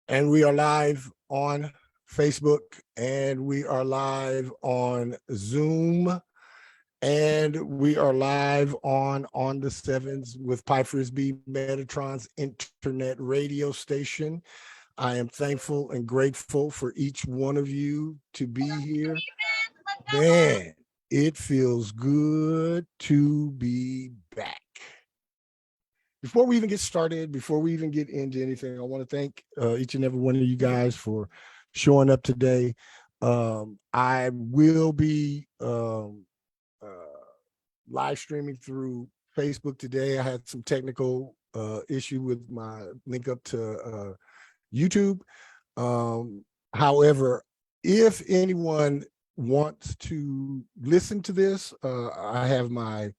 And we are live on Facebook, and we are live on Zoom, and we are live on the 7's with Pi Frisbee, Metatron's internet radio station. I am thankful and grateful for each one of you to be here. Man, it feels good to be back. Before we even get started, before we even get into anything, I want to thank each and every one of you guys for showing up today. I will be live streaming through Facebook today. I had some technical issue with my link up to YouTube. However, if anyone wants to listen to this, I have my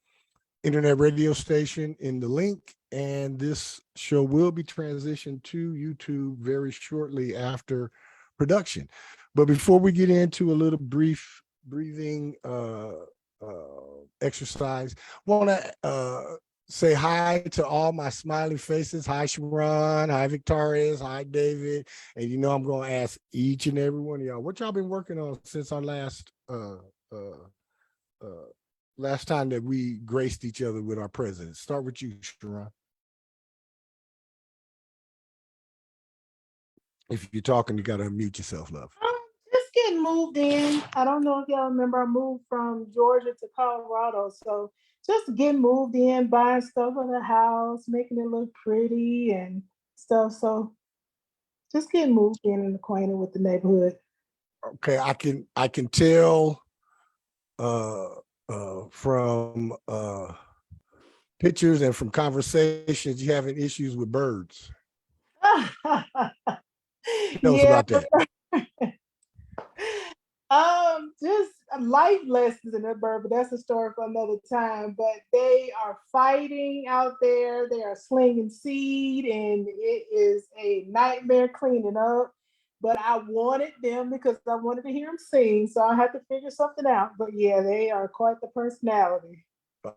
internet radio station in the link, and this show will be transitioned to YouTube very shortly after production. But before we get into a little brief breathing exercise, I want to say hi to all my smiling faces. Hi, Sharon. Hi, Victorious. Hi, David. And you know I'm going to ask each and every one of y'all, what y'all been working on since our last time that we graced each other with our presence? Start with you, Sharon. If you're talking, you got to unmute yourself, love. Just getting moved in. I don't know if y'all remember, I moved from Georgia to Colorado. So just getting moved in, buying stuff for the house, making it look pretty and stuff. So just getting moved in and acquainted with the neighborhood. Okay, I can tell from pictures and from conversations you having issues with birds. Tell us about that. Just life lessons in that bird, but that's a story for another time. But they are fighting out there. They are slinging seed, and it is a nightmare cleaning up. But I wanted them because I wanted to hear them sing, so I had to figure something out. But yeah, they are quite the personality.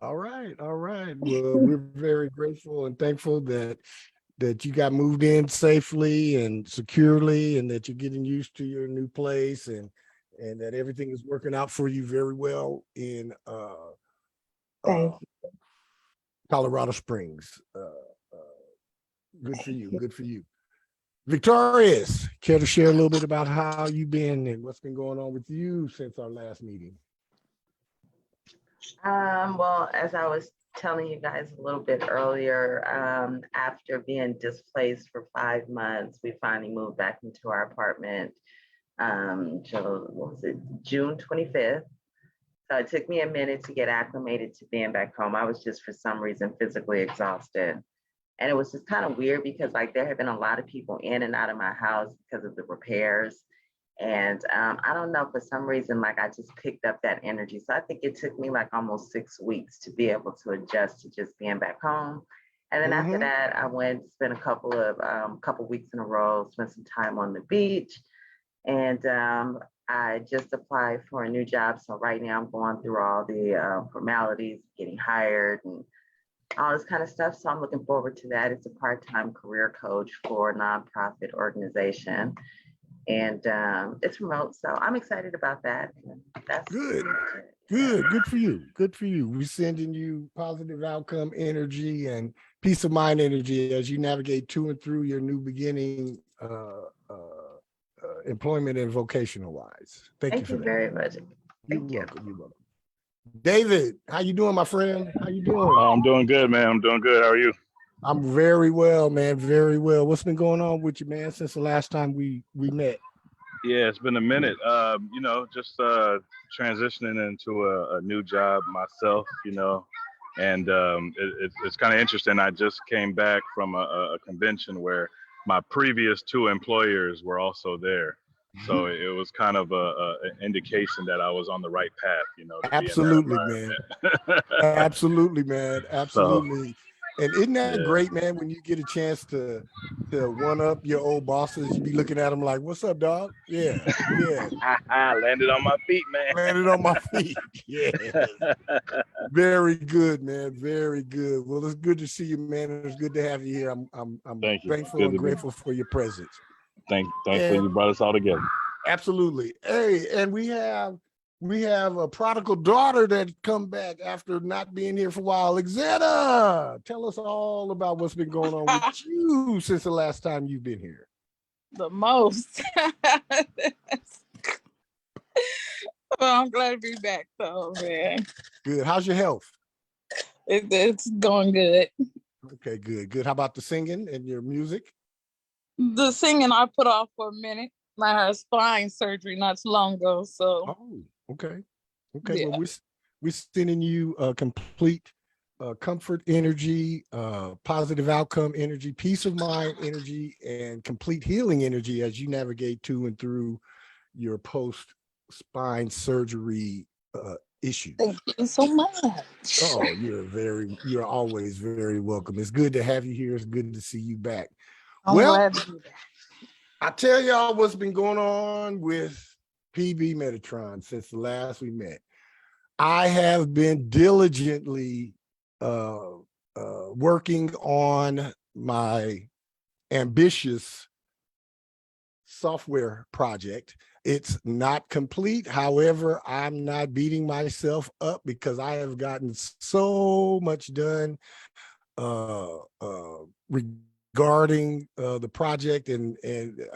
All right. Well, we're very grateful and thankful that you got moved in safely and securely, and that you're getting used to your new place, and that everything is working out for you very well in Colorado Springs. Good for you. Good for you. Victorious, care to share a little bit about how you've been and what's been going on with you since our last meeting? Well, as I was telling you guys a little bit earlier, after being displaced for 5 months, we finally moved back into our apartment. June 25th. So it took me a minute to get acclimated to being back home. I was just, for some reason, physically exhausted. And it was just kind of weird because there had been a lot of people in and out of my house because of the repairs. And I don't know, for some reason, I just picked up that energy. So I think it took me almost 6 weeks to be able to adjust to just being back home. And then after that, I went, spent a couple weeks in a row, spent some time on the beach. And I just applied for a new job. So right now I'm going through all the formalities, getting hired and all this kind of stuff. So I'm looking forward to that. It's a part-time career coach for a nonprofit organization. And it's remote. So I'm excited about that. That's good for you. We're sending you positive outcome energy and peace of mind energy as you navigate to and through your new beginning, employment and vocational wise. Thank you very much. You're welcome. David, how you doing, my friend? How you doing? I'm doing good, man. I'm doing good. How are you? I'm very well, man. Very well. What's been going on with you, man, since the last time we met? Yeah, it's been a minute. Just transitioning into a new job myself, and it's kind of interesting. I just came back from a convention where my previous 2 employers were also there. So it was kind of an indication that I was on the right path, Absolutely, man. Absolutely, man. Absolutely. And isn't that great, man, when you get a chance to one up your old bosses, you be looking at them like, what's up, dog? Yeah. I landed on my feet, man. Landed on my feet. Yeah. Very good, man. Very good. Well, it's good to see you, man. It's good to have you here. I'm thankful and grateful for your presence. Thankfully And you brought us all together. absolutely. Hey, and we have a prodigal daughter that come back after not being here for a while. Exetta, tell us all about what's been going on with you since the last time you've been here. The most. Well, I'm glad to be back though, man. Good. How's your health? It's going good. Okay, good. How about the singing and your music? The singing I put off for a minute. I had spine surgery not too long ago, so Oh, okay. yeah. Well, we're sending you complete comfort energy, positive outcome energy, peace of mind energy, and complete healing energy as you navigate to and through your post spine surgery issues. Thank you so much. Oh, you're always very welcome. It's good to have you here. It's good to see you back. I'm Well, glad to be back. I tell y'all what's been going on with PB Metatron since the last we met. I have been diligently working on my ambitious software project. It's not complete. However, I'm not beating myself up because I have gotten so much done regarding the project and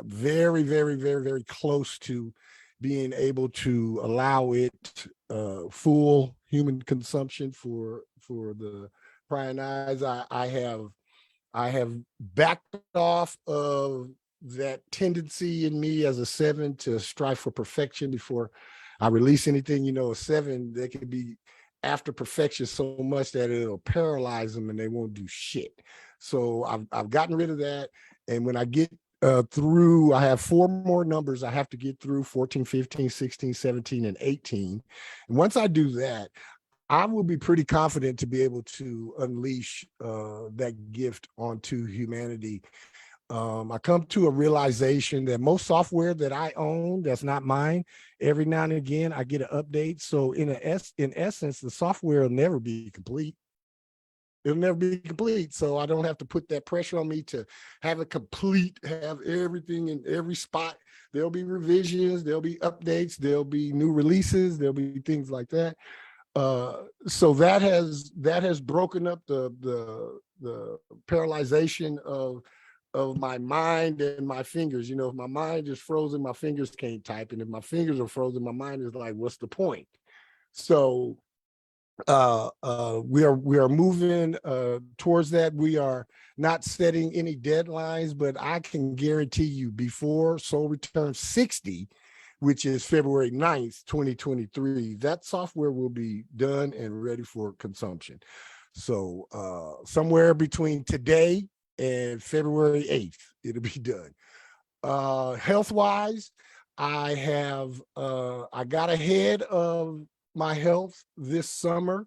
very, very, very, very close to being able to allow it full human consumption for the prying eyes. I have backed off of that tendency in me as a 7 to strive for perfection before I release anything. You know, a 7, they can be after perfection so much that it'll paralyze them and they won't do shit. So I've gotten rid of that. And when I get through, I have 4 more numbers I have to get through: 14, 15, 16, 17, and 18. And once I do that, I will be pretty confident to be able to unleash that gift onto humanity. I come to a realization that most software that I own that's not mine, every now and again I get an update. So in essence, the software will never be complete. It'll never be complete. So I don't have to put that pressure on me to have it complete, have everything in every spot. There'll be revisions, there'll be updates, there'll be new releases, there'll be things like that. So that has broken up the paralyzation of my mind and my fingers. You know, if my mind is frozen, my fingers can't type. And if my fingers are frozen, my mind is like, what's the point? So we are moving towards that. We are not setting any deadlines, but I can guarantee you before Soul Return 60, which is February 9th, 2023, that software will be done and ready for consumption. So somewhere between today and February 8th, it'll be done. Health-wise, I got ahead of my health this summer.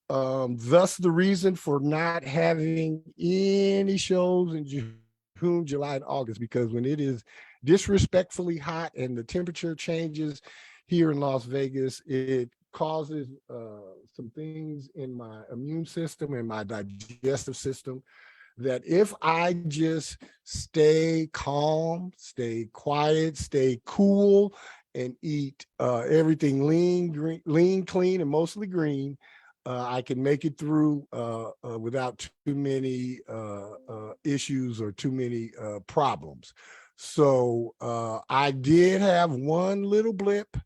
Thus the reason for not having any shows in June, July, and August, because when it is disrespectfully hot and the temperature changes here in Las Vegas, it causes some things in my immune system and my digestive system that if I just stay calm, stay quiet, stay cool, and eat everything lean, clean, and mostly green, I can make it through without too many issues or too many problems. So I did have one little blip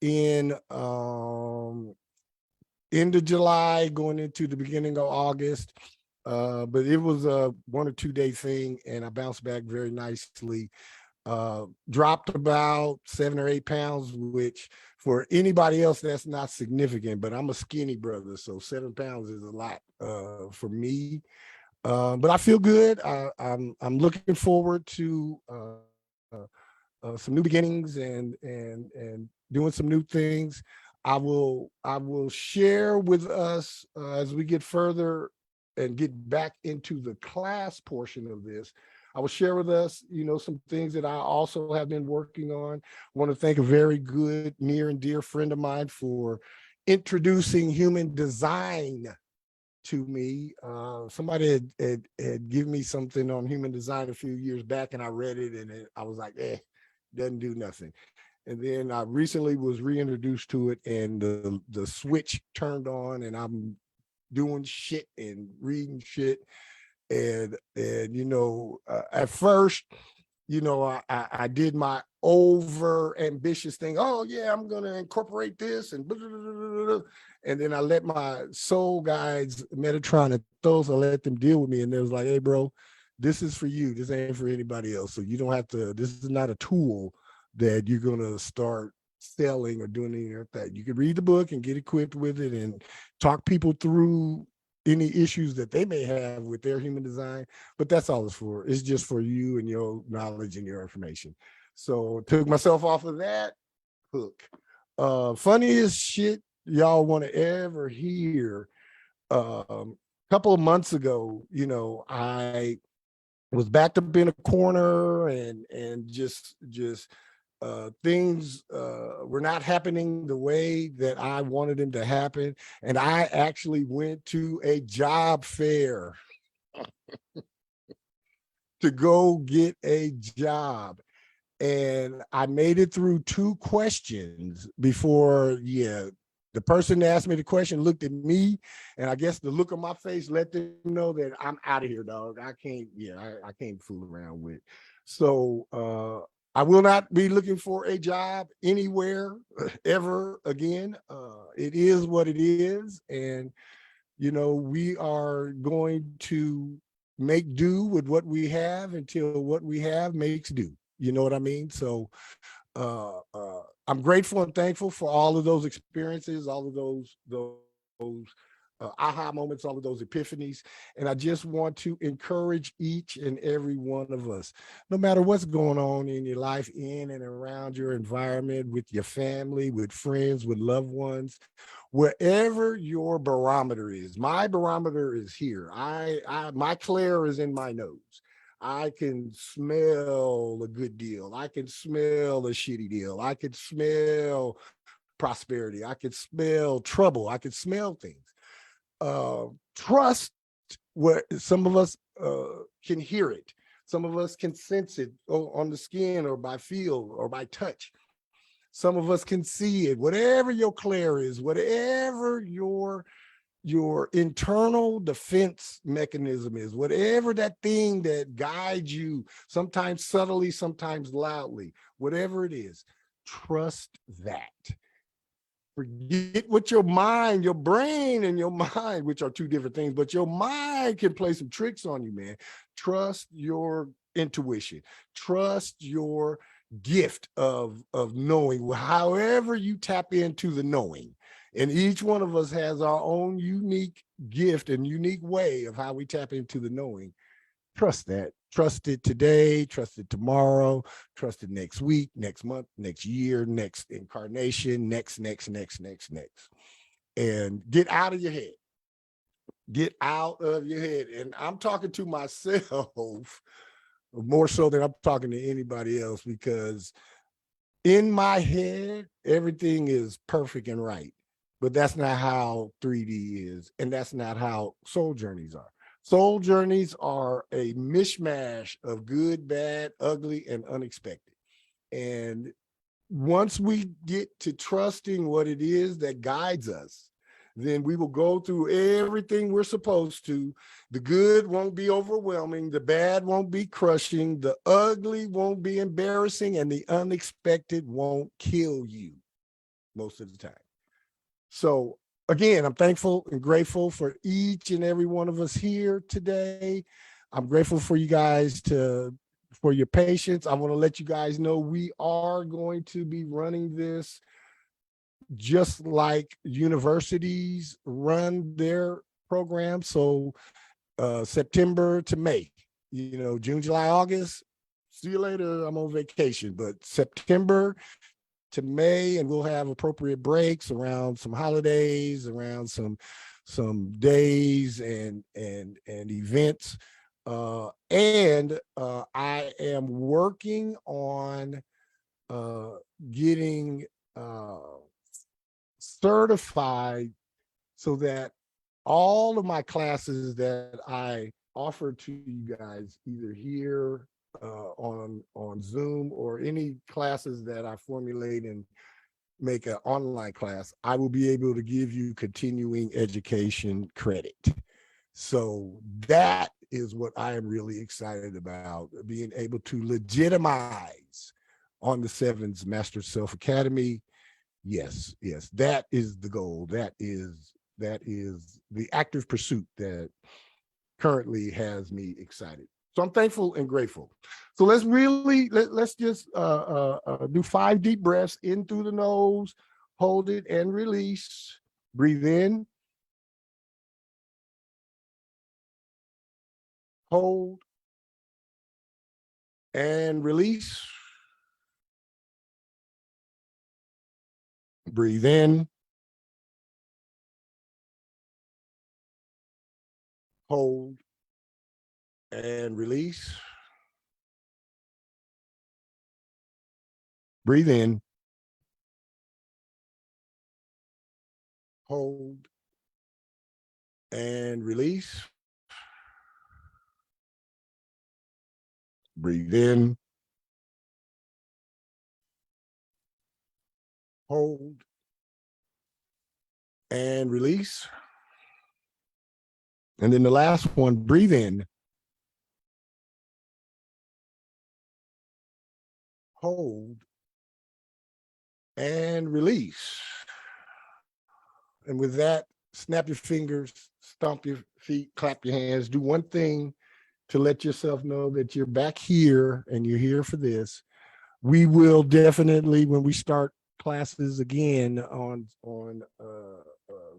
in end of July going into the beginning of August. But it was a 1 or 2 day thing, and I bounced back very nicely. Dropped about 7 or 8 pounds, which for anybody else that's not significant, but I'm a skinny brother, so 7 pounds is a lot for me. But I feel good. I'm looking forward to some new beginnings and doing some new things. I will share with us as we get further and get back into the class portion of this. I will share with us, you know, some things that I also have been working on. I want to thank a very good, near and dear friend of mine for introducing human design to me. Somebody had given me something on human design a few years back, and I read it, and I was like, doesn't do nothing. And then I recently was reintroduced to it, and the switch turned on, and I'm doing shit and reading shit. And at first, I did my over ambitious thing. Oh yeah, I'm gonna incorporate this and blah, blah, blah, blah, blah. And then I let my soul guides, Metatron and those, I let them deal with me. And they was like, hey bro, this is for you. This ain't for anybody else. So you don't have to, this is not a tool that you're gonna start selling or doing anything like that. You can read the book and get equipped with it and talk people through any issues that they may have with their human design, but that's all it's for. It's just for you and your knowledge and your information. So took myself off of that hook. Funniest shit y'all want to ever hear. Couple of months ago, I was backed up in a corner and just things were not happening the way that I wanted them to happen. And I actually went to a job fair to go get a job. And I made it through 2 questions before, the person that asked me the question looked at me, and I guess the look on my face let them know that I'm out of here, dog. I can't fool around with. So I will not be looking for a job anywhere ever again. It is what it is. And, we are going to make do with what we have until what we have makes do. You know what I mean? So I'm grateful and thankful for all of those experiences, all of those aha moments, all of those epiphanies. And I just want to encourage each and every one of us, no matter what's going on in your life, in and around your environment, with your family, with friends, with loved ones, wherever your barometer is. My barometer is here. My clair is in my nose. I can smell a good deal. I can smell a shitty deal. I can smell prosperity. I can smell trouble. I can smell things. Trust what some of us can hear it. Some of us can sense it on the skin or by feel or by touch. Some of us can see it. Whatever your clair is, whatever your internal defense mechanism is, whatever that thing that guides you, sometimes subtly, sometimes loudly, whatever it is, trust that. Forget what your mind, your brain and your mind, which are 2 different things, but your mind can play some tricks on you, man. Trust your intuition. Trust your gift of knowing, however you tap into the knowing. And each one of us has our own unique gift and unique way of how we tap into the knowing. Trust that. Trust it today, trust it tomorrow, trust it next week, next month, next year, next incarnation, next. And get out of your head. Get out of your head. And I'm talking to myself more so than I'm talking to anybody else, because in my head, everything is perfect and right. But that's not how 3D is. And that's not how soul journeys are. Soul journeys are a mishmash of good, bad, ugly, and unexpected. And once we get to trusting what it is that guides us, then we will go through everything we're supposed to. The good won't be overwhelming. The bad won't be crushing. The ugly won't be embarrassing. And the unexpected won't kill you most of the time. So again, I'm thankful and grateful for each and every one of us here today. I'm grateful for you guys for your patience. I want to let you guys know we are going to be running this just like universities run their program. So September to May, June, July, August, see you later. I'm on vacation, but September to May, and we'll have appropriate breaks around some holidays, around some days and events. And I am working on getting certified so that all of my classes that I offer to you guys, either here on Zoom or any classes that I formulate and make an online class, I will be able to give you continuing education credit. So that is what I am really excited about, being able to legitimize on the 7's Master Self Academy. Yes, that is the goal. That is the active pursuit that currently has me excited. So I'm thankful and grateful. So let's really let's just do 5 deep breaths in through the nose, hold it and release. Breathe in, hold, and release. Breathe in, hold, and release. Breathe in, hold, and release. Breathe in, hold, and release. And then the last one, breathe in, hold, and release. And with that, snap your fingers, stomp your feet, clap your hands, do one thing to let yourself know that you're back here and you're here for this. We will definitely, when we start classes again on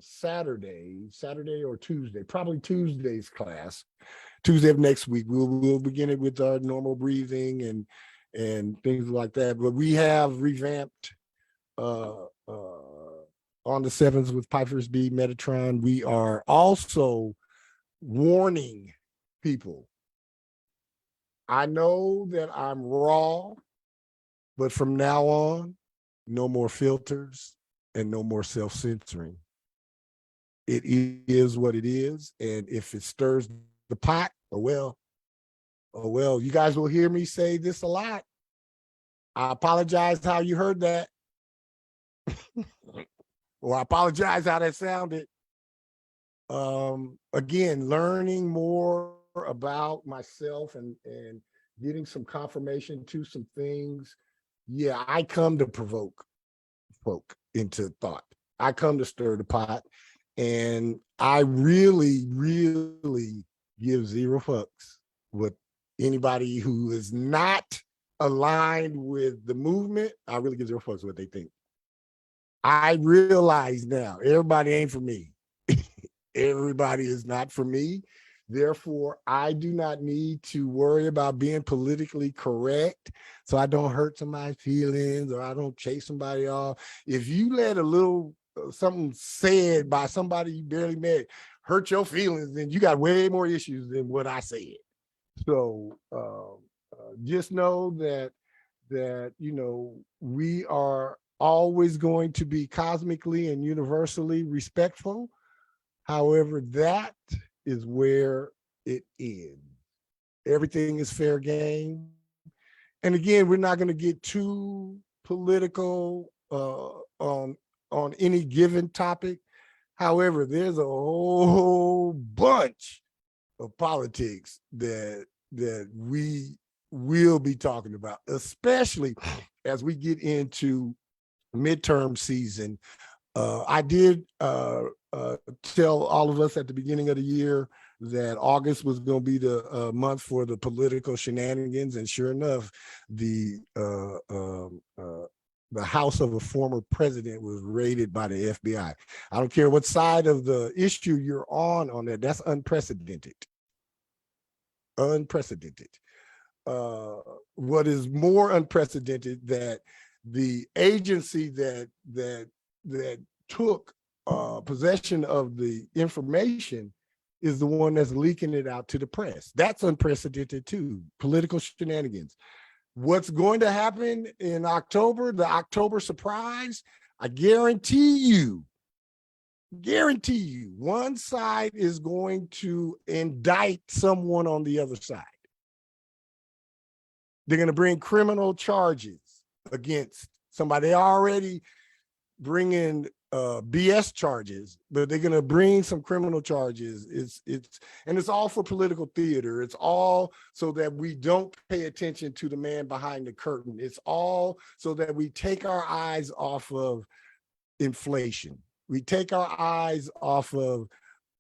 Saturday or Tuesday, probably Tuesday's class, Tuesday of next week, we'll begin it with our normal breathing and things like that. But we have revamped on the 7's with Piper's B Metatron. We are also warning people. I know that I'm raw, but from now on, no more filters and no more self-censoring. It is what it is. And if it stirs the pot, oh well, you guys will hear me say this a lot. I apologize how you heard that. Or I apologize how that sounded. Again, learning more about myself and getting some confirmation to some things. Yeah, I come to provoke folk into thought. I come to stir the pot, and I really, really give zero fucks with anybody who is not aligned with the movement. I really give zero fucks what they think. I realize now, everybody ain't for me. Everybody is not for me. Therefore, I do not need to worry about being politically correct so I don't hurt somebody's feelings or I don't chase somebody off. If you let a little something said by somebody you barely met hurt your feelings, then you got way more issues than what I said. So just know that you know, we are always going to be cosmically and universally respectful. However, that is where it ends. Everything is fair game. And again, we're not going to get too political on any given topic. However, there's a whole bunch of politics that we will be talking about, especially as we get into midterm season. I did tell all of us at the beginning of the year that August was going to be the month for the political shenanigans, and sure enough, the house of a former president was raided by the FBI. I don't care what side of the issue you're on that. That's unprecedented. Unprecedented. What is more unprecedented, that the agency that took possession of the information is the one that's leaking it out to the press. That's unprecedented too. Political shenanigans. What's going to happen in October, the October surprise, I guarantee you guarantee you, one side is going to indict someone on the other side. They're going to bring criminal charges against somebody. They already bringing BS charges, but they're going to bring some criminal charges. It's all for political theater. It's all so that we don't pay attention to the man behind the curtain. It's all so that we take our eyes off of inflation. We take our eyes off of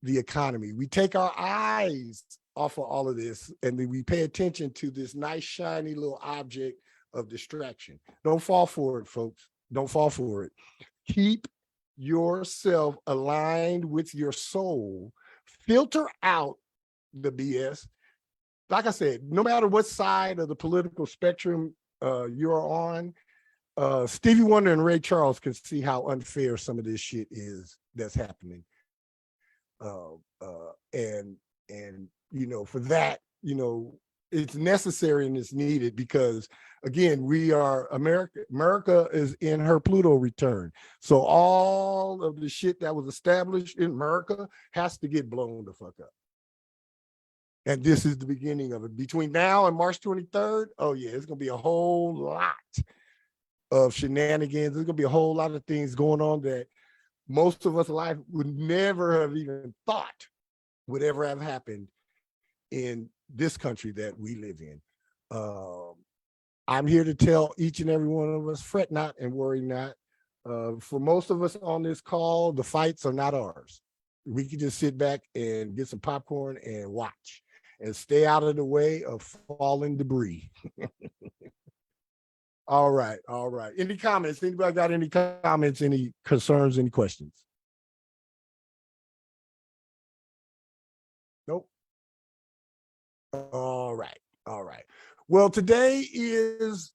the economy. We take our eyes off of all of this, and then we pay attention to this nice, shiny little object of distraction. Don't fall for it, folks. Don't fall for it. Keep yourself aligned with your soul. Filter out the BS. Like I said, no matter what side of the political spectrum you're on, Stevie Wonder and Ray Charles can see how unfair some of this shit is that's happening. And you know, for that, you know, it's necessary and it's needed because, again, we are America is in her Pluto return. So all of the shit that was established in America has to get blown the fuck up. And this is the beginning of it. Between now and March 23rd, oh yeah, it's gonna be a whole lot of shenanigans. There's gonna be a whole lot of things going on that most of us alive would never have even thought would ever have happened in this country that we live in. I'm here to tell each and every one of us, fret not and worry not. For most of us on this call, the fights are not ours. We can just sit back and get some popcorn and watch and stay out of the way of falling debris. All right. Any comments? Anybody got any comments, any concerns, any questions? Nope. All right. Well, today is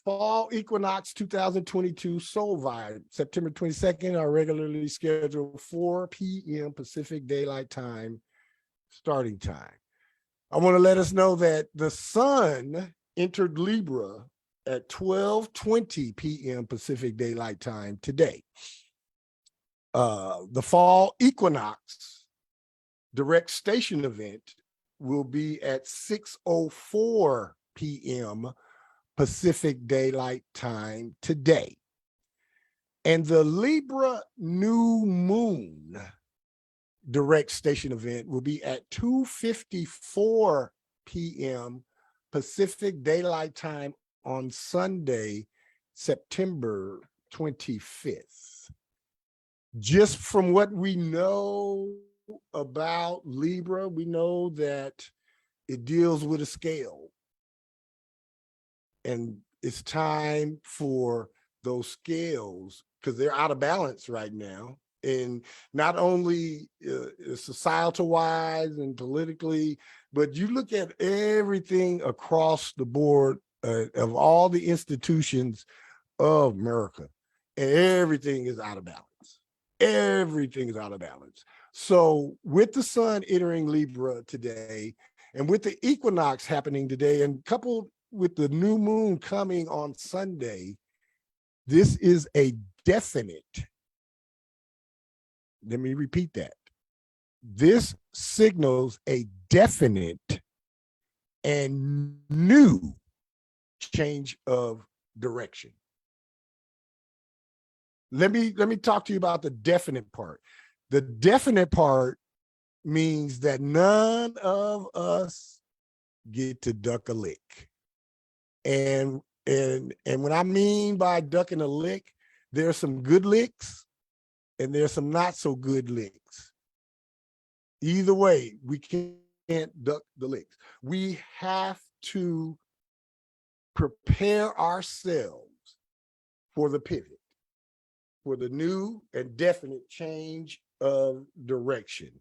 Fall Equinox 2022 Soul Vibe, September 22nd, our regularly scheduled 4 p.m. Pacific Daylight Time starting time. I want to let us know that the sun entered Libra at 12:20 p.m. Pacific Daylight Time today. The Fall Equinox direct station event will be at 6:04 p.m. Pacific Daylight Time today. And the Libra new moon direct station event will be at 2:54 p.m. Pacific Daylight Time on Sunday, September 25th. Just from what we know about Libra, we know that it deals with a scale. And it's time for those scales, because they're out of balance right now. And not only societal wise and politically, but you look at everything across the board of all the institutions of America, and everything is out of balance. Everything is out of balance. So with the sun entering Libra today, and with the equinox happening today, and coupled with the new moon coming on Sunday, this is a definite. Let me repeat that. This signals a definite and new change of direction. Let me talk to you about the definite part. The definite part means that none of us get to duck a lick. And what I mean by ducking a lick, there's some good licks and there's some not so good licks. Either way, we can't duck the licks. We have to prepare ourselves for the pivot, for the new and definite change of direction.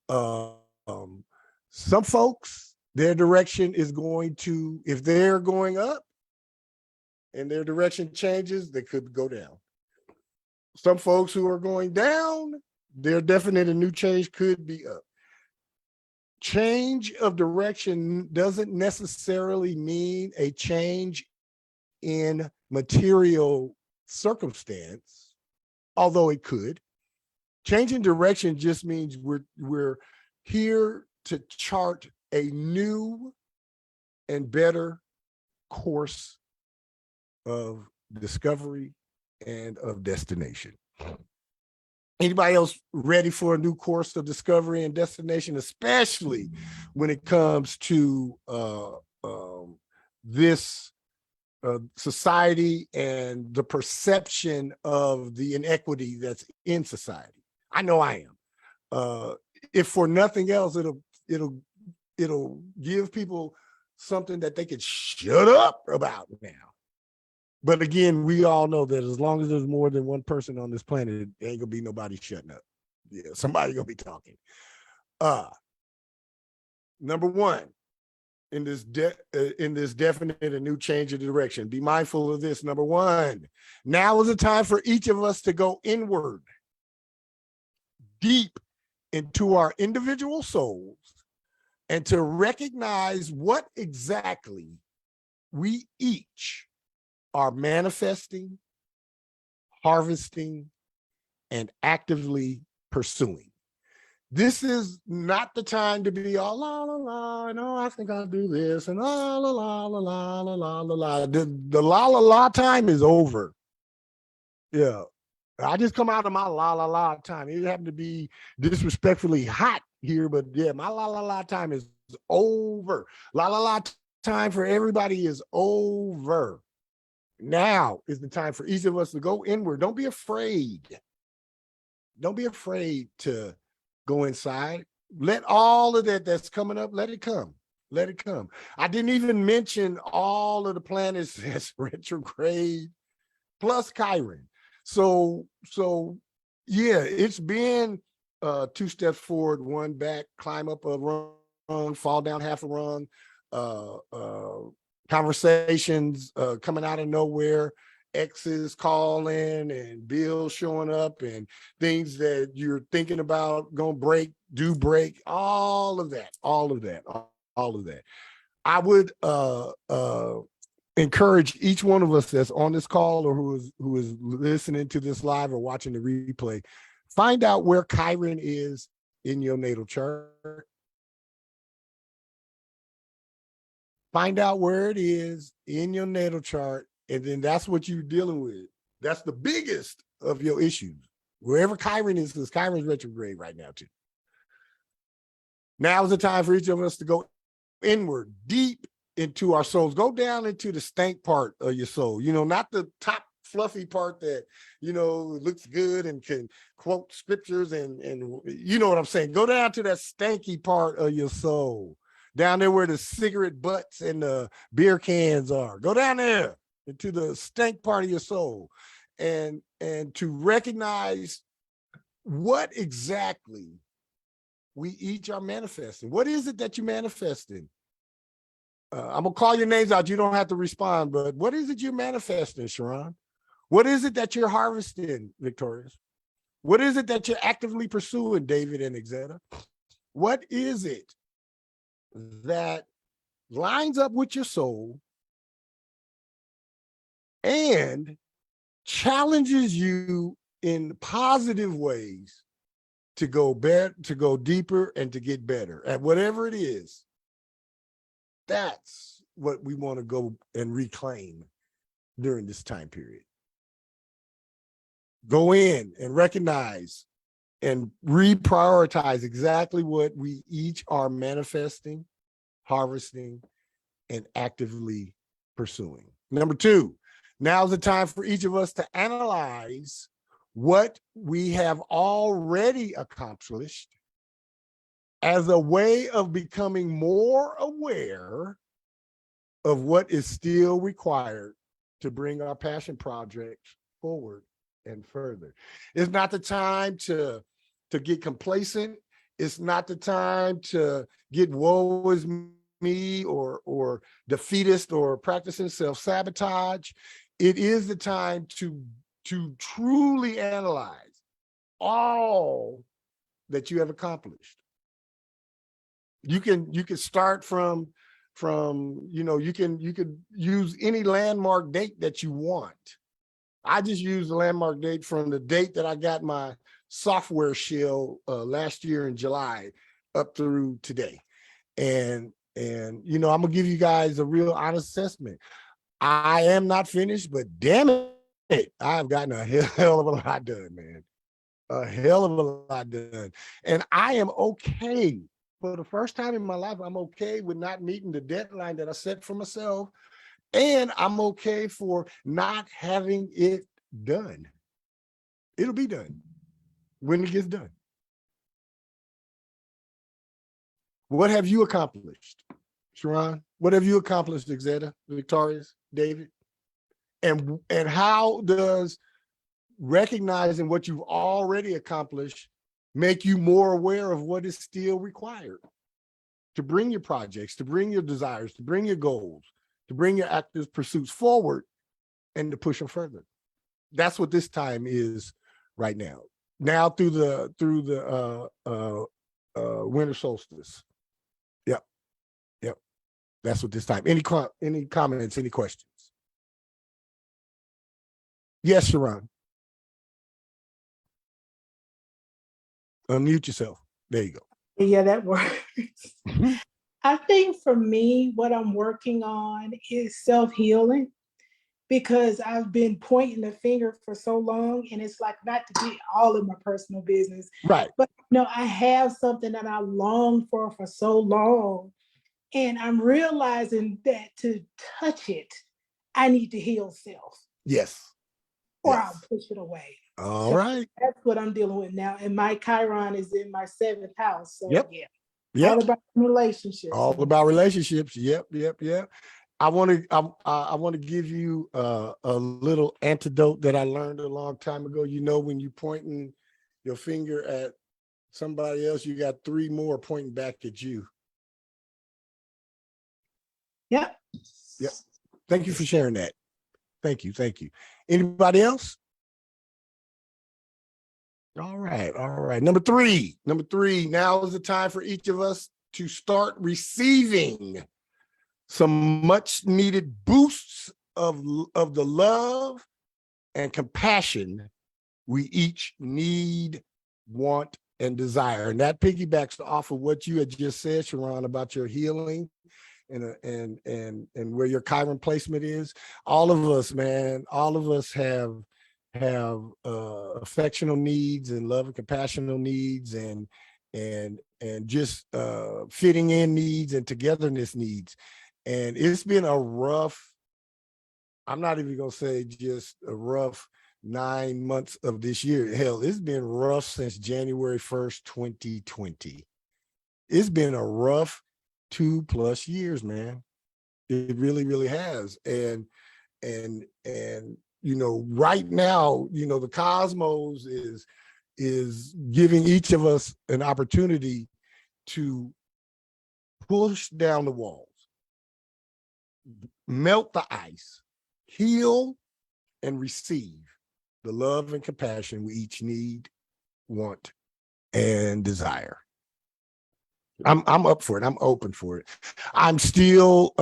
Some folks, their direction is going to, if they're going up and their direction changes, they could go down. Some folks who are going down, their definite and new change could be up. Change of direction doesn't necessarily mean a change in material circumstance, although it could. Changing direction just means we're here to chart a new and better course of discovery and of destination. Anybody else ready for a new course of discovery and destination, especially when it comes to this society and the perception of the inequity that's in society? I know I am. If for nothing else, it'll give people something that they could shut up about now. But again, we all know that as long as there's more than one person on this planet, there ain't gonna be nobody shutting up. Yeah, somebody gonna be talking. Number one, in this definite and new change of direction, be mindful of this. Number one, now is the time for each of us to go inward, deep into our individual souls, and to recognize what exactly we each are manifesting, harvesting, and actively pursuing. This is not the time to be all la la la, no, I think I'll do this, and la la la la la la la la la. The la la la time is over. Yeah. I just come out of my la la la time. It happened to be disrespectfully hot here, but yeah, my la la la time is over. La la la time for everybody is over. Now is the time for each of us to go inward. Don't be afraid. Don't be afraid to go inside. Let all of that that's coming up, let it come. Let it come. I didn't even mention all of the planets that's retrograde plus Chiron. So yeah, it's been 2 steps forward, 1 back, climb up a rung, fall down half a rung, conversations coming out of nowhere, exes calling and bills showing up and things that you're thinking about gonna break, do break, all of that. I would encourage each one of us that's on this call or who is listening to this live or watching the replay, find out where Chiron is in your natal chart. Find out where it is in your natal chart, and then that's what you're dealing with. That's the biggest of your issues. Wherever Chiron is, because Chiron's retrograde right now too. Now is the time for each of us to go inward, deep into our souls. Go down into the stank part of your soul. You know, not the top fluffy part that, you know, looks good and can quote scriptures and you know what I'm saying. Go down to that stanky part of your soul. Down there where the cigarette butts and the beer cans are. Go down there into the stank part of your soul and to recognize what exactly we each are manifesting. What is it that you're manifesting? I'm gonna call your names out. You don't have to respond, but what is it you're manifesting, Sharon? What is it that you're harvesting, Victorious? What is it that you're actively pursuing, David and Exeta? What is it that lines up with your soul and challenges you in positive ways to go better, to go deeper, and to get better at whatever it is? That's what we want to go and reclaim during this time period. Go in and recognize and reprioritize exactly what we each are manifesting, harvesting, and actively pursuing. Number 2, now's the time for each of us to analyze what we have already accomplished as a way of becoming more aware of what is still required to bring our passion projects forward and further. It's not the time to get complacent. It's not the time to get woe is me or defeatist or practicing self-sabotage. It is the time to truly analyze all that you have accomplished. You can start from you know, you could use any landmark date that you want. I just use the landmark date from the date that I got my software shell last year in July up through today. And you know, I'm gonna give you guys a real honest assessment. I am not finished, but damn it, I've gotten a hell of a lot done, man. A hell of a lot done. And I am okay. For the first time in my life, I'm okay with not meeting the deadline that I set for myself. And I'm okay for not having it done. It'll be done when it gets done. What have you accomplished, Sharon? What have you accomplished, Exeta, Victorious, David? And how does recognizing what you've already accomplished make you more aware of what is still required to bring your projects, to bring your desires, to bring your goals, to bring your active pursuits forward and to push them further? That's what this time is right now. Now through the winter solstice. Yep. That's what this time. Any comments, any questions? Yes, Sharon. Unmute yourself. There you go. Yeah, that works. I think for me, what I'm working on is self-healing, because I've been pointing the finger for so long, and it's like, not to get all in my personal business, Right. but you know, I have something that I longed for so long, and I'm realizing that to touch it, I need to heal self, Yes. or Yes. I'll push it away. All So right. that's what I'm dealing with now, and my Chiron is in my 7th house. So Yep. yeah, all about relationships. All about relationships. Yep. I want to give you a little antidote that I learned a long time ago. You know, when you pointing your finger at somebody else, you got 3 more pointing back at you. Yep. Thank you for sharing that. Thank you. Anybody else? All right. Number three. Now is the time for each of us to start receiving some much needed boosts of the love and compassion we each need, want, and desire. And that piggybacks off of what you had just said, Sharon, about your healing and where your Chiron placement is. All of us, man, have affectional needs and love and compassional needs and just fitting in needs and togetherness needs. And it's been a rough, I'm not even gonna say just a rough 9 months of this year. Hell, it's been rough since January 1st, 2020. It's been a rough 2+ years, man. It really has. And you know, right now, you know, the cosmos is giving each of us an opportunity to push down the walls, melt the ice, heal, and receive the love and compassion we each need, want, and desire. I'm up for it. I'm open for it. I'm still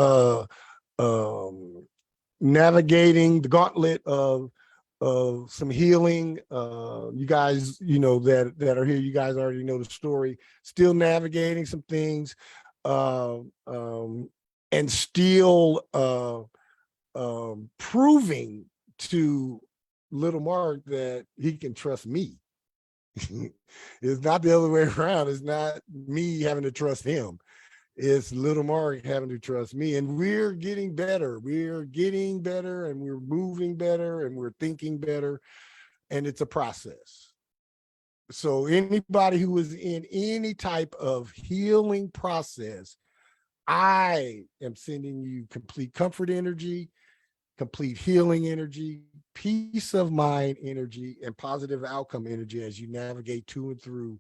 navigating the gauntlet of some healing. You guys, you know, that are here, you guys already know the story. Still navigating some things, and still proving to little Mark that he can trust me. It's not the other way around. It's not me having to trust him. It's little Mark having to trust me. And we're getting better. We're getting better, and we're moving better, and we're thinking better. And it's a process. So anybody who is in any type of healing process, I am sending you complete comfort energy, complete healing energy, peace of mind energy, and positive outcome energy as you navigate to and through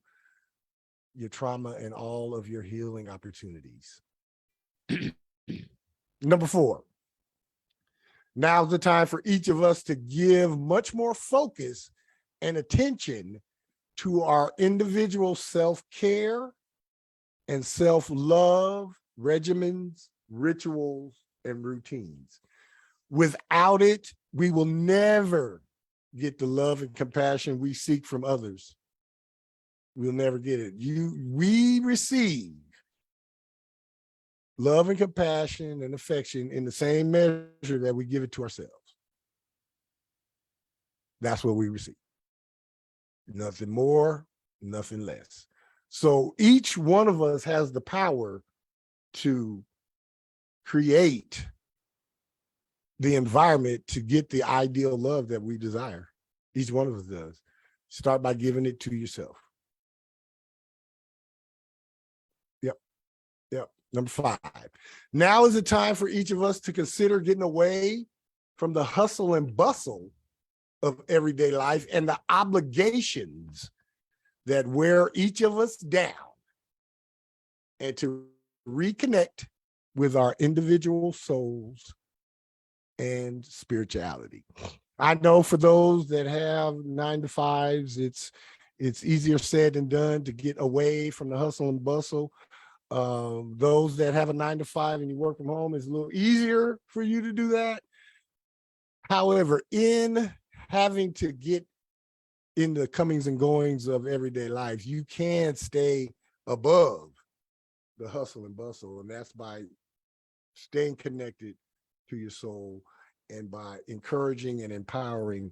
your trauma and all of your healing opportunities. Number 4, now's the time for each of us to give much more focus and attention to our individual self-care and self-love regimens, rituals, and routines. Without it, we will never get the love and compassion we seek from others we'll never get it. We receive love and compassion and affection in the same measure that we give it to ourselves. That's what we receive. Nothing more, nothing less. So each one of us has the power to create the environment to get the ideal love that we desire. Each one of us does. Start by giving it to yourself. Yep. Number 5. Now is the time for each of us to consider getting away from the hustle and bustle of everyday life and the obligations that wear each of us down, and to reconnect with our individual souls and spirituality. I know for those that have 9-to-5s, it's easier said than done to get away from the hustle and bustle. Those that have a 9-to-5 and you work from home, it's a little easier for you to do that. However, in having to get in the comings and goings of everyday life, you can stay above the hustle and bustle, and that's by staying connected to your soul and by encouraging and empowering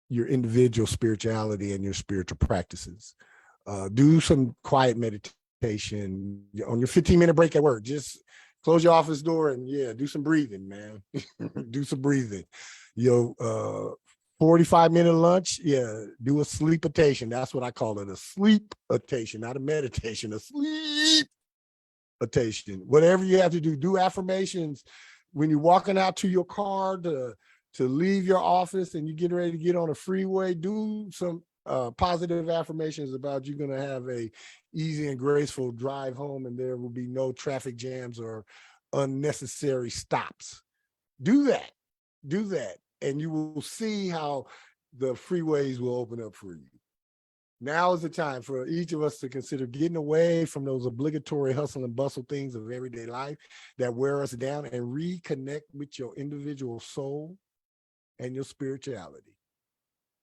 your individual spirituality and your spiritual practices. Do some quiet meditation on your 15-minute break at work. Just close your office door and do some breathing, man. Do some breathing. 45-minute lunch, do a sleepitation. That's what I call it, a sleepitation, not a meditation, a sleepitation. Whatever you have to do, do affirmations when you're walking out to your car to leave your office and you're getting ready to get on a freeway. Do some positive affirmations about you're going to have a easy and graceful drive home, and there will be no traffic jams or unnecessary stops. Do that, and you will see how the freeways will open up for you. Now is the time for each of us to consider getting away from those obligatory hustle and bustle things of everyday life that wear us down and reconnect with your individual soul and your spirituality.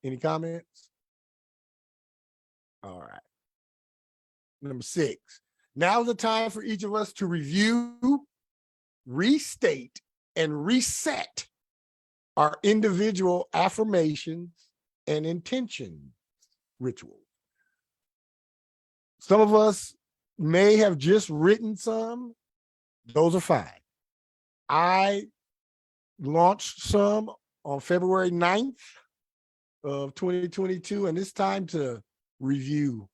Any comments? All right. Number 6. Now is the time for each of us to review, restate, and reset our individual affirmations and intention rituals. Some of us may have just written some. Those are fine. I launched some on February 9th of 2022, and it's time to review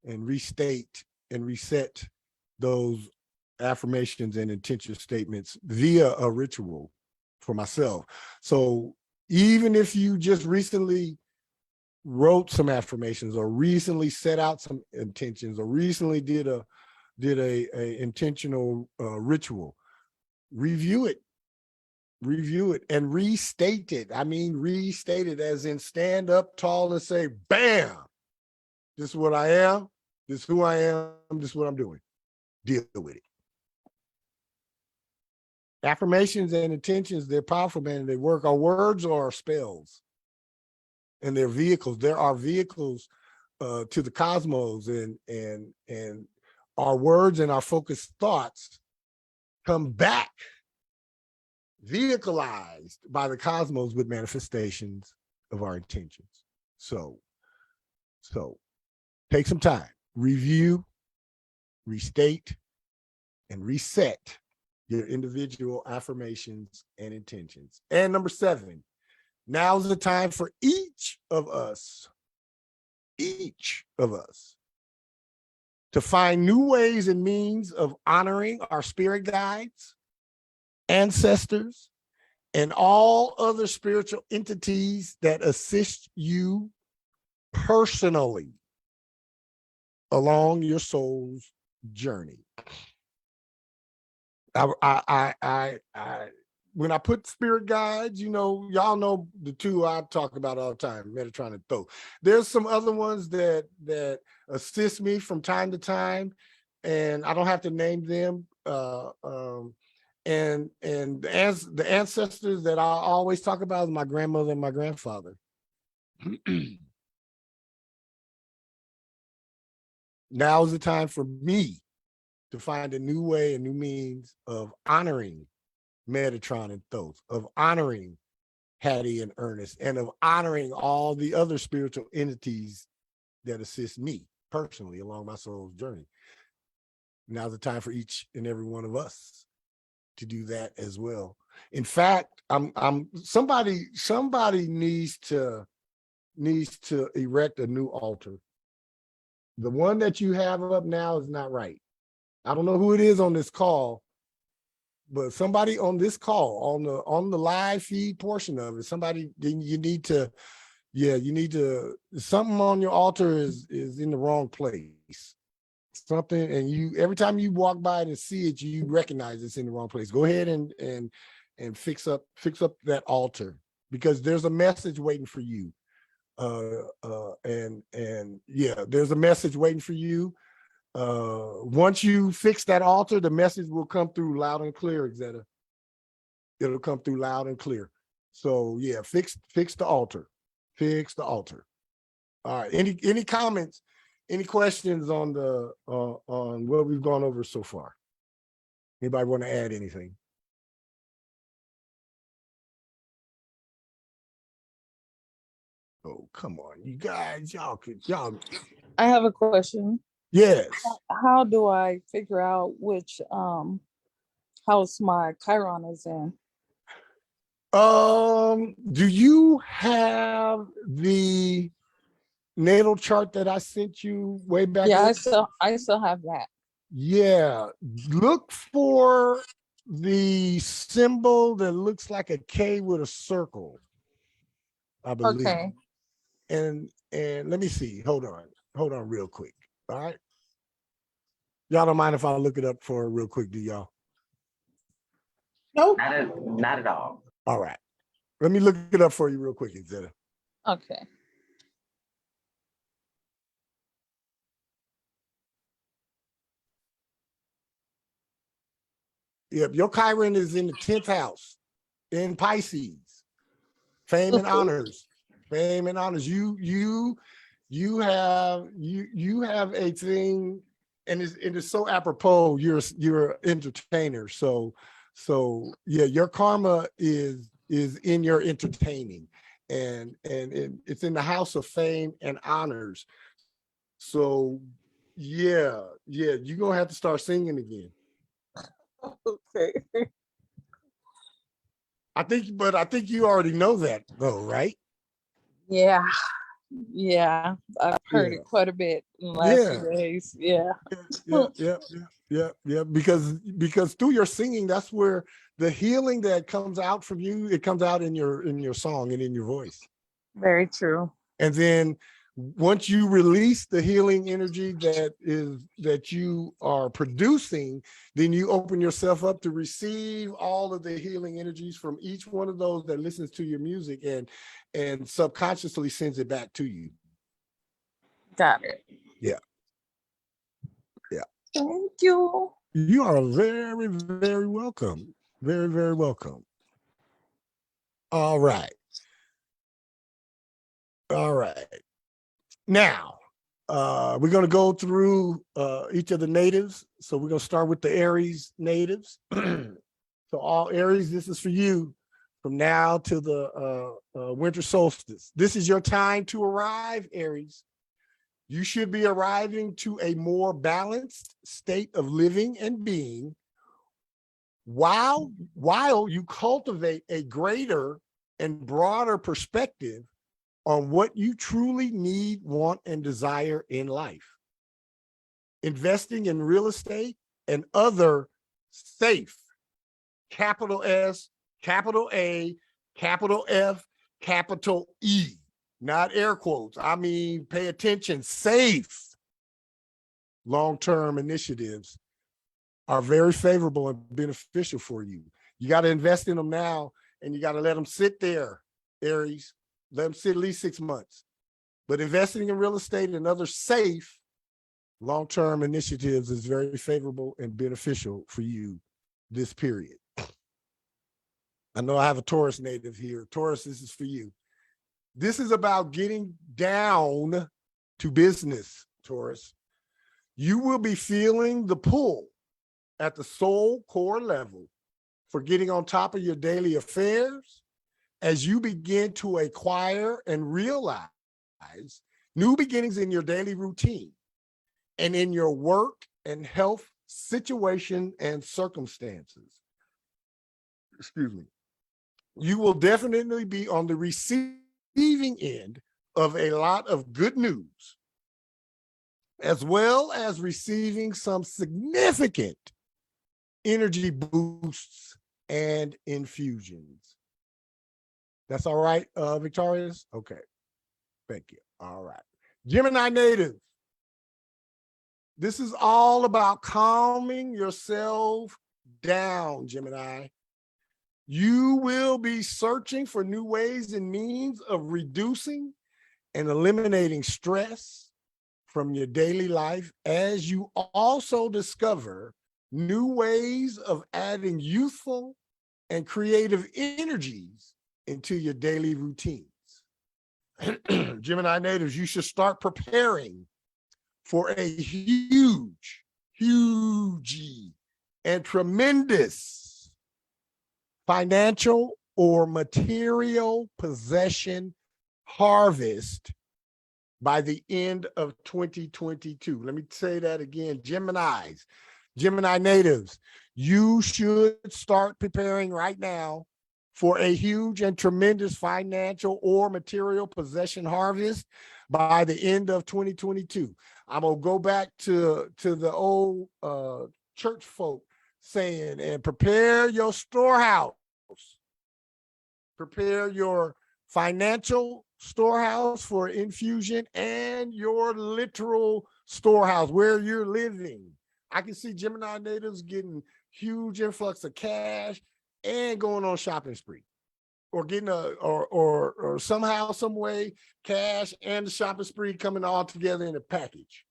and restate and reset those affirmations and intention statements via a ritual for myself. So even if you just recently wrote some affirmations or recently set out some intentions or recently did a intentional ritual, review it and restate it. I mean, restate it as in stand up tall and say, bam, this is what I am, this is who I am, this is what I'm doing. Deal with it. Affirmations and intentions, they're powerful, man. They work. Our words are spells, and they're vehicles. There are vehicles to the cosmos, and our words and our focused thoughts come back vehicleized by the cosmos with manifestations of our intentions. So take some time, review, restate, and reset your individual affirmations and intentions. And number 7, now's the time for each of us to find new ways and means of honoring our spirit guides, ancestors, and all other spiritual entities that assist you personally along your soul's journey. When I put spirit guides, y'all know the two I talk about all the time, Metatron and Thoth. There's some other ones that assist me from time to time, and I don't have to name them. And the ancestors that I always talk about is my grandmother and my grandfather. Now is the time for me to find a new way, a new means of honoring Metatron and Thoth, of honoring Hattie and Ernest, and of honoring all the other spiritual entities that assist me personally along my soul's journey. Now's the time for each and every one of us to do that as well. In fact, somebody needs to erect a new altar. The one that you have up now is not right. I don't know who it is on this call, but somebody on this call, on the live feed portion of it, somebody, you need to, something on your altar is in the wrong place. Something, and every time you walk by it and see it, you recognize it's in the wrong place. Go ahead and fix up that altar, because there's a message waiting for you. There's a message waiting for you. Once you fix that altar, the message will come through loud and clear, Exetta. It'll come through loud and clear. So yeah, fix the altar. Fix the altar. All right. Any comments, any questions on on what we've gone over so far? Anybody want to add anything? Oh, come on, you guys, y'all. I have a question. Yes. How do I figure out which house my Chiron is in? Do you have the natal chart that I sent you way back? Yeah, I still have that. Yeah, look for the symbol that looks like a K with a circle, I believe. Okay. And let me see. Hold on real quick. All right. Y'all don't mind if I look it up for real quick, do y'all? Nope. Not at all. All right. Let me look it up for you real quick, Exetta. Okay. Yep, your Chiron is in the 10th house in Pisces. Fame and honors. Fame and honors. You have a thing, and it's so apropos. You're an entertainer, so yeah, your karma is in your entertaining, and it's in the house of fame and honors. So yeah, you're gonna have to start singing again. Okay. I think you already know that though, right? Yeah. I've heard it quite a bit in the last few days. Yeah. Because through your singing, that's where the healing that comes out from you, it comes out in your song and in your voice. Very true. And then once you release the healing energy that you are producing, then you open yourself up to receive all of the healing energies from each one of those that listens to your music and subconsciously sends it back to you. Got it. Yeah. Thank you. You are very, very welcome. Very, very welcome. All right. Now, we're going to go through each of the natives. So we're going to start with the Aries natives. So all Aries, this is for you from now to the winter solstice. This is your time to arrive, Aries. You should be arriving to a more balanced state of living and being while you cultivate a greater and broader perspective on what you truly need, want, and desire in life. Investing in real estate and other safe, capital S, capital A, capital F, capital E, not air quotes. I mean, pay attention, safe long-term initiatives are very favorable and beneficial for you. You got to invest in them now, and you got to let them sit there, Aries. Let them sit at least 6 months. But investing in real estate and other safe long-term initiatives is very favorable and beneficial for you this period. I know I have a Taurus native here. Taurus, this is for you. This is about getting down to business, Taurus. You will be feeling the pull at the soul core level for getting on top of your daily affairs as you begin to acquire and realize new beginnings in your daily routine and in your work and health situation and circumstances. Excuse me. You will definitely be on the receiving end of a lot of good news, as well as receiving some significant energy boosts and infusions. That's all right, Victorious? Okay, thank you. All right. Gemini native. This is all about calming yourself down, Gemini. You will be searching for new ways and means of reducing and eliminating stress from your daily life as you also discover new ways of adding youthful and creative energies into your daily routines. Gemini natives, you should start preparing for a huge and tremendous financial or material possession harvest by the end of 2022. Let me say that again, Gemini natives, you should start preparing right now for a huge and tremendous financial or material possession harvest by the end of 2022. I'm gonna go back to the old church folk saying, and prepare your storehouse. Prepare your financial storehouse for infusion and your literal storehouse where you're living. I can see Gemini natives getting huge influx of cash and going on shopping spree, or getting or somehow, some way, cash and the shopping spree coming all together in a package.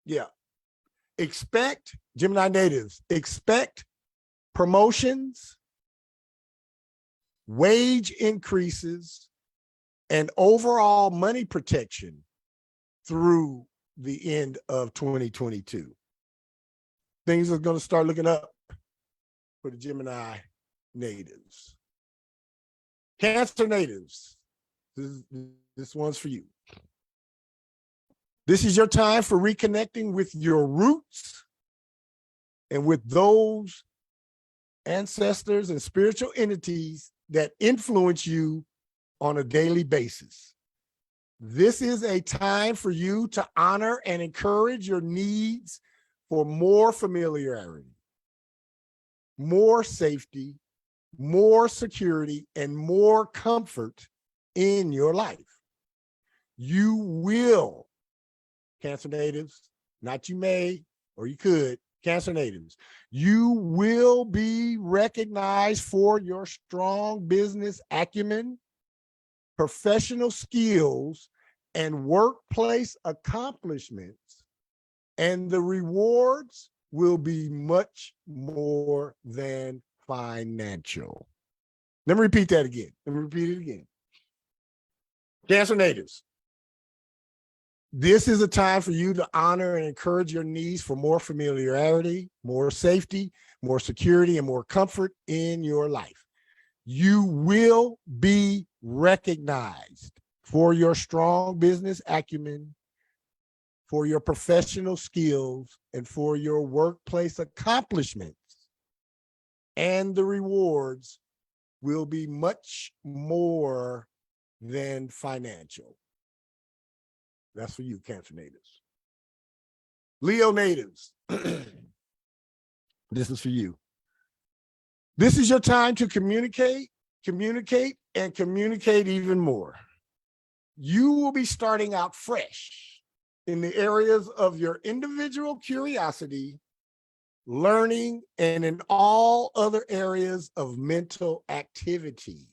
Yeah. Expect, Gemini natives, expect promotions, wage increases, and overall money protection through the end of 2022. Things are going to start looking up for the Gemini natives. Cancer natives, this one's for you. This is your time for reconnecting with your roots and with those ancestors and spiritual entities that influence you on a daily basis. This is a time for you to honor and encourage your needs for more familiarity, more safety, more security, and more comfort in your life. You will, Cancer natives, not you may or you could, Cancer natives, you will be recognized for your strong business acumen, professional skills, and workplace accomplishments, and the rewards will be much more than financial. Let me repeat that again. Cancer natives, this is a time for you to honor and encourage your needs for more familiarity, more safety, more security, and more comfort in your life. You will be recognized for your strong business acumen, for your professional skills, and for your workplace accomplishments. And the rewards will be much more than financial. That's for you, Cancer natives. Leo natives, this is for you. This is your time to communicate even more. You will be starting out fresh in the areas of your individual curiosity, learning, and in all other areas of mental activity.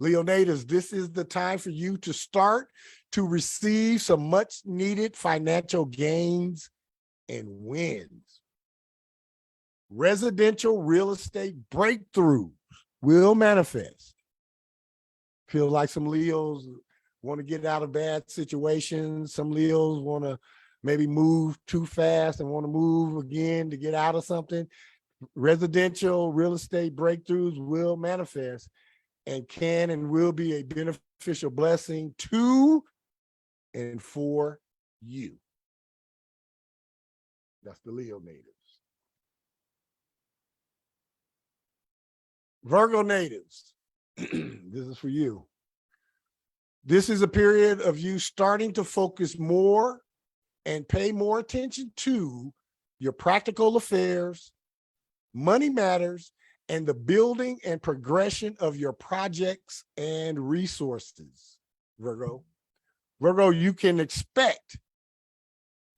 Leo natives, this is the time for you to start to receive some much needed financial gains and wins. Residential real estate breakthroughs will manifest. Feel like some Leos want to get out of bad situations. Some Leos want to maybe move too fast and want to move again to get out of something. Residential real estate breakthroughs will manifest and can and will be a beneficial blessing to and for you. That's the Leo natives. Virgo natives, this is for you. This is a period of you starting to focus more and pay more attention to your practical affairs, money matters, and the building and progression of your projects and resources, Virgo. Virgo, you can expect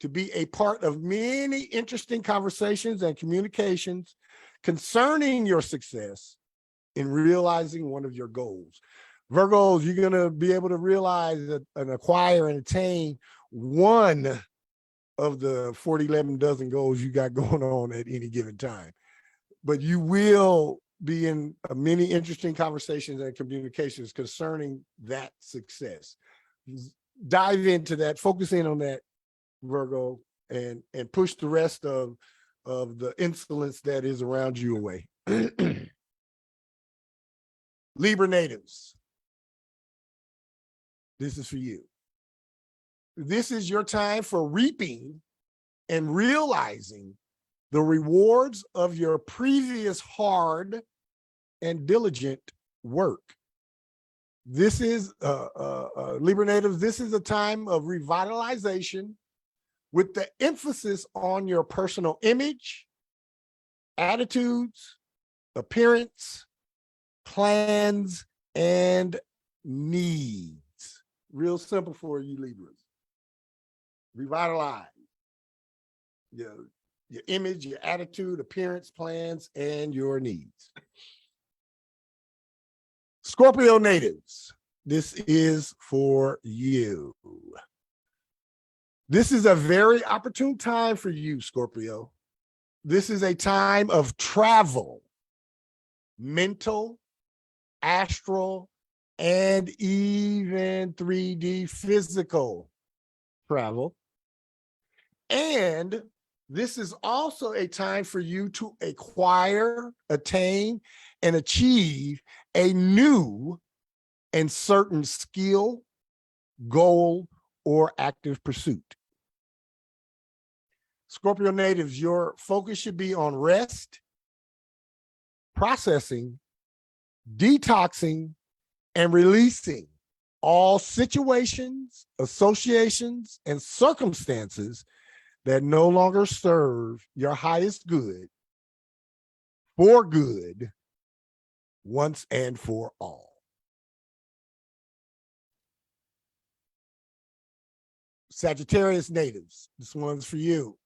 to be a part of many interesting conversations and communications concerning your success in realizing one of your goals. Virgos, you're going to be able to realize and acquire and attain one of the 11 dozen goals you got going on at any given time. But you will be in many interesting conversations and communications concerning that success. Dive into that, focus in on that, Virgo, and push the rest of the insolence that is around you away. Libra natives, this is for you. This is your time for reaping and realizing the rewards of your previous hard and diligent work. This is, Libra natives, this is a time of revitalization with the emphasis on your personal image, attitudes, appearance, plans, and needs. Real simple for you Libras. Revitalize your image, your attitude, appearance, plans, and your needs. Scorpio natives, this is for you. This is a very opportune time for you, Scorpio. This is a time of travel, mental, astral, and even 3D physical travel. And this is also a time for you to acquire, attain, and achieve a new and certain skill, goal, or active pursuit. Scorpio natives, your focus should be on rest, processing, detoxing, and releasing all situations, associations, and circumstances that no longer serve your highest good for good once and for all. Sagittarius natives, this one's for you.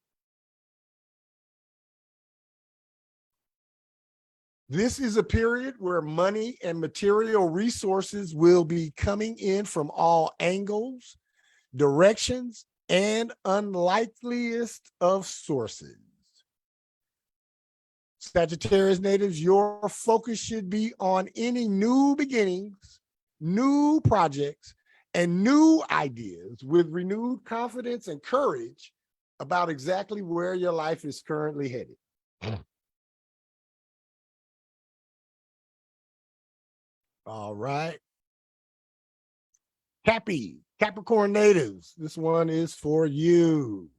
This is a period where money and material resources will be coming in from all angles, directions, and unlikeliest of sources. Sagittarius natives, your focus should be on any new beginnings, new projects, and new ideas with renewed confidence and courage about exactly where your life is currently headed. All right. Capricorn natives, this one is for you.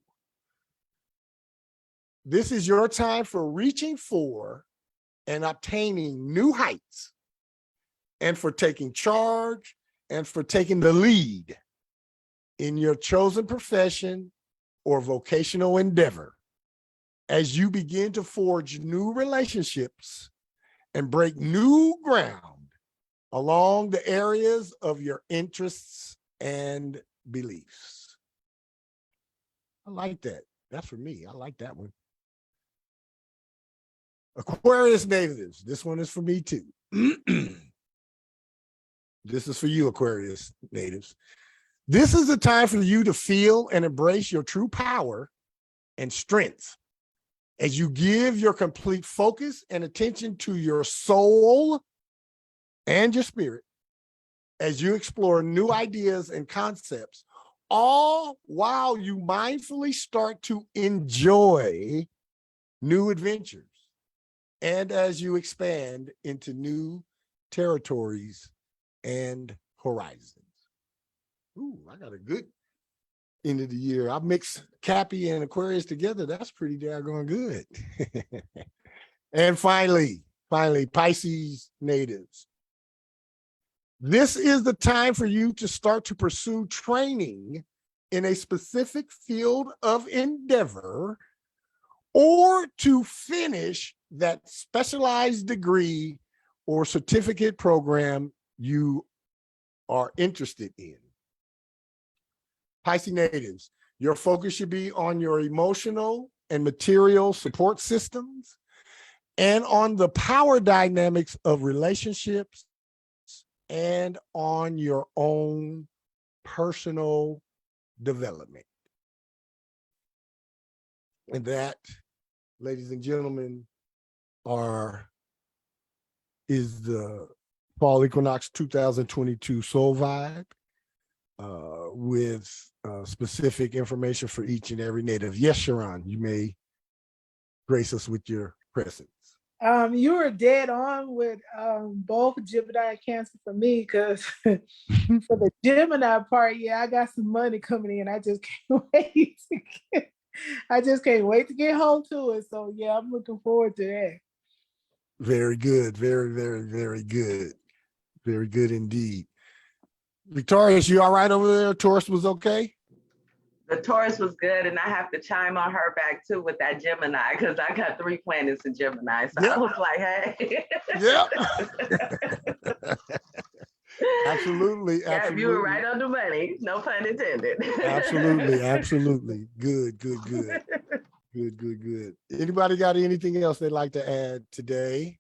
This is your time for reaching for and obtaining new heights, and for taking charge and for taking the lead in your chosen profession or vocational endeavor as you begin to forge new relationships and break new ground along the areas of your interests and beliefs. I like that. That's for me. I like that one. Aquarius natives, this one is for me too. This is for you, Aquarius natives. This is the time for you to feel and embrace your true power and strength as you give your complete focus and attention to your soul and your spirit as you explore new ideas and concepts all while you mindfully start to enjoy new adventures and as you expand into new territories and horizons. Ooh, I got a good end of the year. I mixed Cappy and Aquarius together. That's pretty daggone good. And finally, Pisces natives. This is the time for you to start to pursue training in a specific field of endeavor or to finish that specialized degree or certificate program you are interested in. Pisces natives, your focus should be on your emotional and material support systems and on the power dynamics of relationships and on your own personal development. And that, ladies and gentlemen, is the Fall Equinox 2022 Soul Vibe with specific information for each and every native. Yes, Sharon, you may grace us with your presence. You were dead on with both Gemini and Cancer for me, because for the Gemini part, yeah, I got some money coming in. I just can't wait to get home to it. So yeah, I'm looking forward to that. Very good. Very, very, very good. Very good indeed. Victorious, you all right over there? Taurus was okay? The Taurus was good, and I have to chime on her back too with that Gemini, because I got 3 planets in Gemini. So Yep. I was like, hey. Yeah. Absolutely. Yeah, you were right on the money. No pun intended. Absolutely. Good. Anybody got anything else they'd like to add today?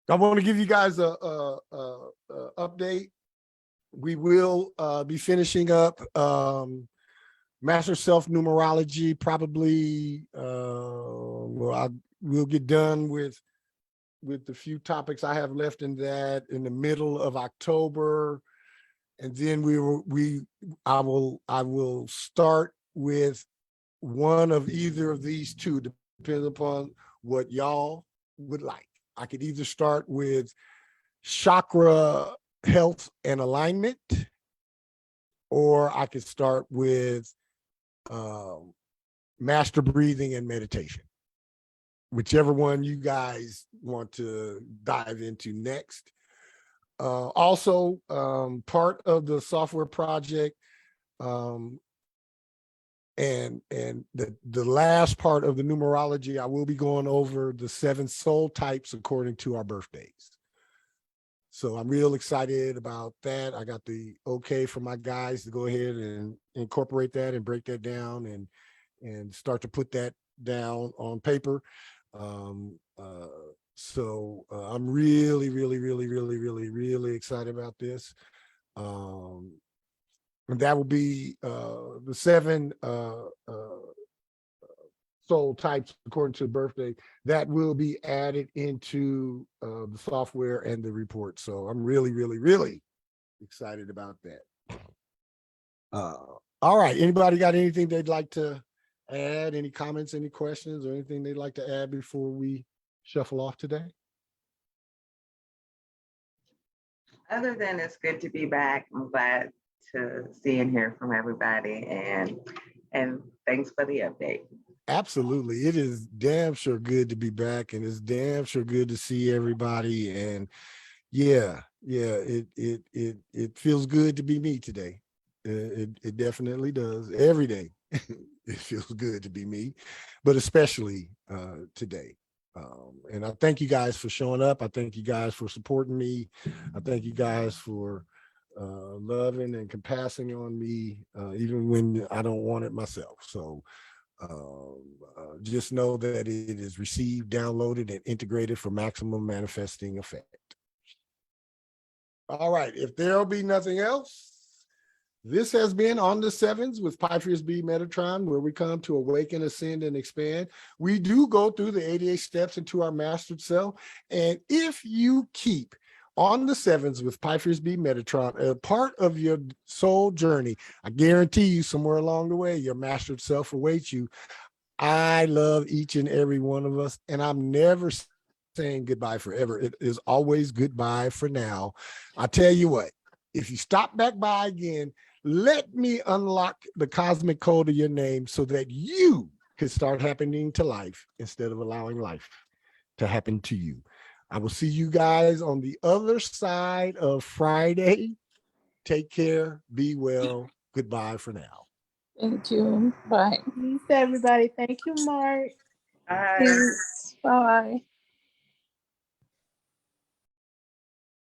I want to give you guys a update. We will be finishing up Master Self Numerology probably. We'll get done with the few topics I have left in that in the middle of October, and then I will start with one of either of these two, depending upon what y'all would like. I could either start with chakra health and alignment, or I could start with master breathing and meditation, whichever one you guys want to dive into next. Also, part of the software project and the last part of the numerology, I will be going over the 7 soul types according to our birthdays. So I'm real excited about that. I got the okay from my guys to go ahead and incorporate that and break that down and start to put that down on paper. So I'm really excited about this. And that will be the 7 soul types according to the birthday that will be added into the software and the report. So I'm really excited about that. All right, anybody got anything they'd like to add? Any comments, any questions, or anything they'd like to add before we shuffle off today? Other than it's good to be back, I'm glad to see and hear from everybody, and thanks for the update. Absolutely. It is damn sure good to be back, and it's damn sure good to see everybody. And yeah, it feels good to be me today. It definitely does. Every day it feels good to be me, but especially today. And I thank you guys for showing up. I thank you guys for supporting me. I thank you guys for loving and compassing on me, even when I don't want it myself. So just know that it is received, downloaded, and integrated for maximum manifesting effect. All right, if there'll be nothing else, this has been On the 7's with Pythias B. Metatron, where we come to awaken, ascend, and expand. We do go through the 88 steps into our mastered self. And if you keep on the 7's with Pythers B Metatron, a part of your soul journey. I guarantee you somewhere along the way, your mastered self awaits you. I love each and every one of us, and I'm never saying goodbye forever. It is always goodbye for now. I tell you what, if you stop back by again, let me unlock the cosmic code of your name so that you can start happening to life instead of allowing life to happen to you. I will see you guys on the other side of Friday. Take care. Be well. Goodbye for now. Thank you. Bye. Peace, everybody. Thank you, Mark. Bye. Peace. Bye.